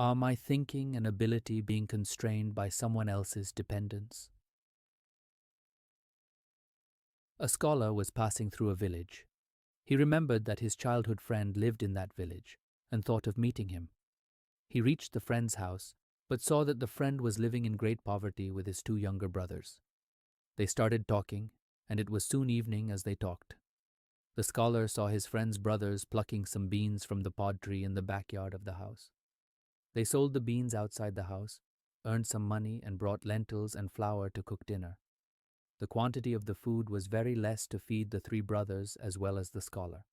Are my thinking and ability being constrained by someone else's dependence? A scholar was passing through a village. He remembered that his childhood friend lived in that village and thought of meeting him. He reached the friend's house, but saw that the friend was living in great poverty with his two younger brothers. They started talking, and it was soon evening as they talked. The scholar saw his friend's brothers plucking some beans from the pod tree in the backyard of the house. They sold the beans outside the house, earned some money, and brought lentils and flour to cook dinner. The quantity of the food was very less to feed the three brothers as well as the scholar.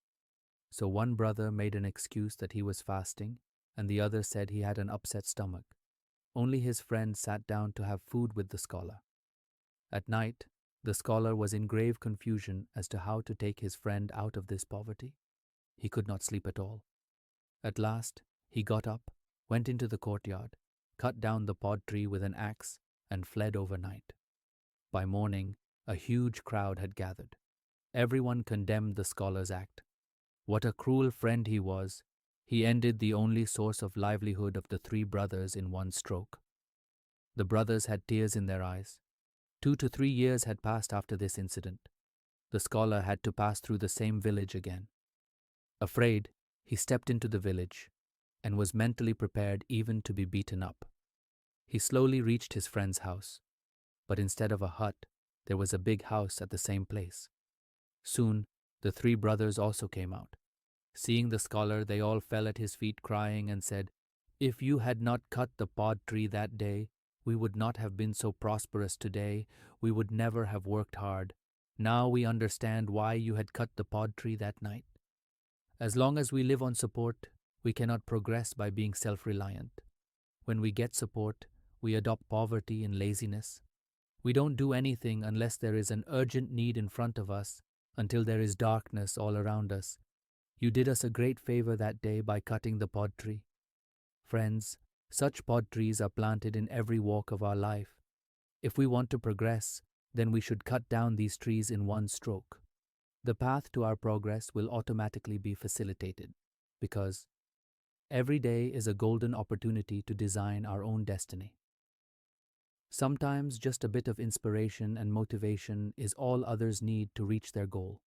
So one brother made an excuse that he was fasting, and the other said he had an upset stomach. Only his friend sat down to have food with the scholar. At night, the scholar was in grave confusion as to how to take his friend out of this poverty. He could not sleep at all. At last, he got up, went into the courtyard, cut down the pod tree with an axe, and fled overnight. By morning, a huge crowd had gathered. Everyone condemned the scholar's act. What a cruel friend he was! He ended the only source of livelihood of the three brothers in one stroke. The brothers had tears in their eyes. 2 to 3 years had passed after this incident. The scholar had to pass through the same village again. Afraid, he stepped into the village and was mentally prepared even to be beaten up. He slowly reached his friend's house, but instead of a hut, there was a big house at the same place. Soon, the three brothers also came out. Seeing the scholar, they all fell at his feet crying and said, "If you had not cut the pod tree that day, we would not have been so prosperous today. We would never have worked hard. Now we understand why you had cut the pod tree that night. As long as we live on support, we cannot progress by being self-reliant. When we get support, we adopt poverty and laziness. We don't do anything unless there is an urgent need in front of us, until there is darkness all around us. You did us a great favor that day by cutting the pod tree." Friends, such pod trees are planted in every walk of our life. If we want to progress, then we should cut down these trees in one stroke. The path to our progress will automatically be facilitated, because every day is a golden opportunity to design our own destiny. Sometimes just a bit of inspiration and motivation is all others need to reach their goal.